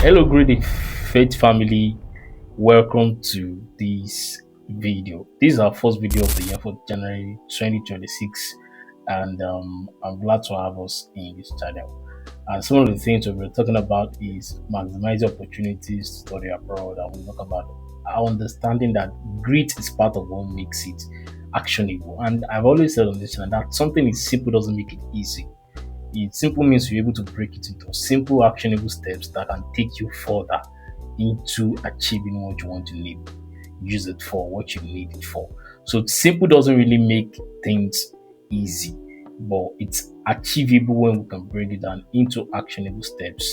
Hello, great faith family. Welcome to this video. This is our first video of the year for January 2026, and I'm glad to have us in this channel. And some of the things we're talking about is maximizing opportunities to study abroad, and we'll talk about our understanding that grit is part of what makes it actionable. And I've always said on this channel that something is simple doesn't make it easy. It simple means you're able to break it into simple, actionable steps that can take you further into achieving what you want to need. Use it for what you need it for. So simple doesn't really make things easy, but it's achievable when we can break it down into actionable steps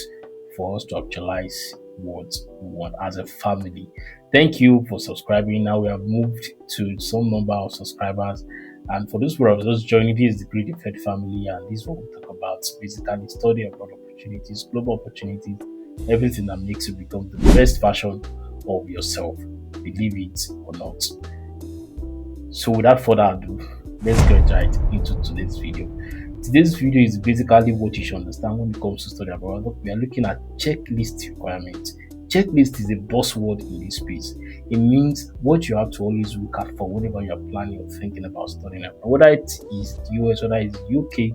for us to actualize what we want as a family. Thank you for subscribing. Now we have moved to some number of subscribers. And for those who are just joining, this is the Great Effect family, and this is what we talk about basically study about opportunities, global opportunities, everything that makes you become the best version of yourself, believe it or not. So without further ado, let's get right into today's video. Today's video is basically what you should understand when it comes to study abroad. We are looking at checklist requirements. Checklist is a buzzword in this space. It means what you have to always look at for whenever you're planning or thinking about studying abroad. Whether it is US, whether it's UK,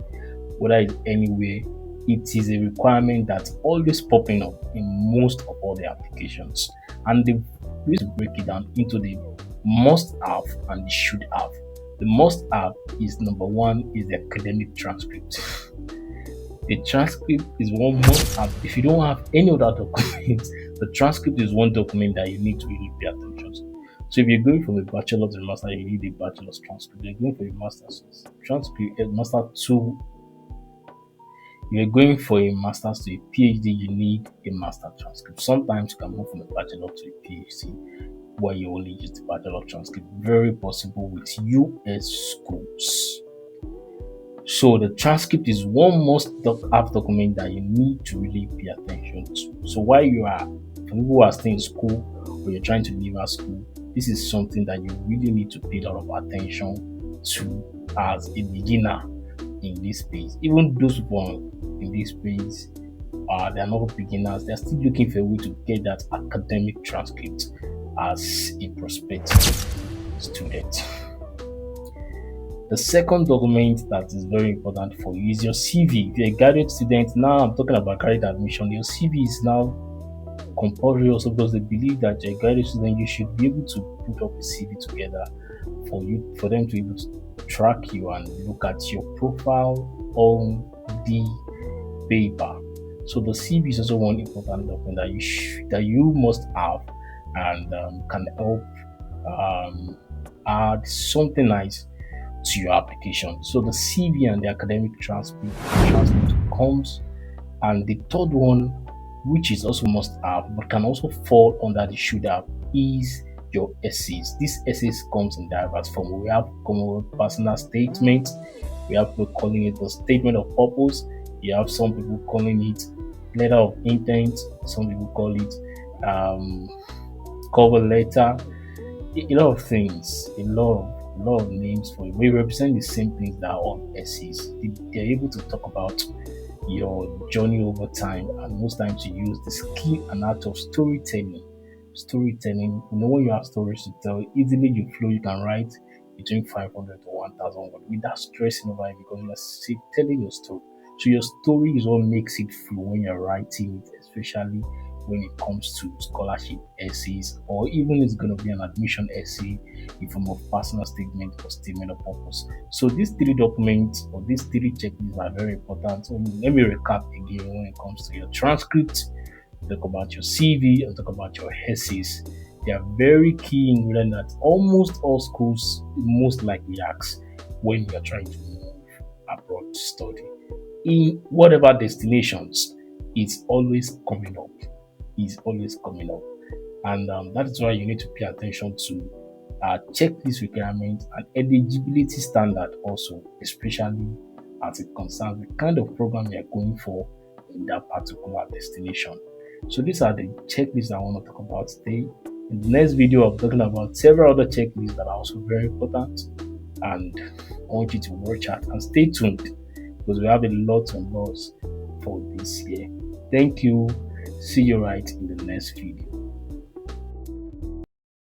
whether it's anywhere, it is a requirement that's always popping up in most of all the applications. And the way to break it down into the must have and the should have. The must have is number one is the academic transcript. The transcript is one must have. If you don't have any other documents, the transcript is one document that you need to really pay attention to. So if you're going from a bachelor to a master, you need a bachelor's transcript. If you're going for a master's transcript, a master to you're going for a master's to a PhD, you need a master transcript. Sometimes you can move from a bachelor to a PhD where you only use the bachelor transcript. Very possible with US schools. So the transcript is one must-have document that you need to really pay attention to. So while you are, for people who are still in school or you're trying to leave out school, this is something that you really need to pay a lot of attention to as a beginner in this space. Even those people in this space, they're not beginners. They're still looking for a way to get that academic transcript as a prospective student. The second document that is very important for you is your CV. If you're a graduate student, now I'm talking about graduate admission, your CV is now compulsory also because they believe that you're a graduate student, you should be able to put up a CV together for them to be able to track you and look at your profile on the paper. So the CV is also one important document that you must have and can help add something nice to your application. So the CV and the academic transcript comes, and the third one, which is also must have but can also fall under the should have, is your essays. These essays comes in diverse form. We have personal statement, we have people calling it a statement of purpose, you have some people calling it letter of intent, some people call it cover letter, a lot of things, a lot of names for it. We represent the same things that are on essays. They're able to talk about your journey over time, and most times you use the skill and art of storytelling. When you have stories to tell, easily you flow, you can write between 500 to 1000 words without stressing over it because you're telling your story. So your story is what makes it flow when you're writing it, especially when it comes to scholarship essays, or even it's going to be an admission essay in form of personal statement or statement of purpose. So these three documents or these three checklists are very important. So let me recap again. When it comes to your transcript, talk about your CV, and talk about your essays. They are very key ingredient that almost all schools most likely ask when you are trying to move abroad to study. In whatever destinations, it's always coming up. And that is why you need to pay attention to checklist requirements and eligibility standard also, especially as it concerns the kind of program you're going for in that particular destination. So these are the checklists I want to talk about today. In the next video, I'm talking about several other checklists that are also very important, and I want you to watch out and stay tuned because we have a lot on us for this year. Thank you. See you right in the next video.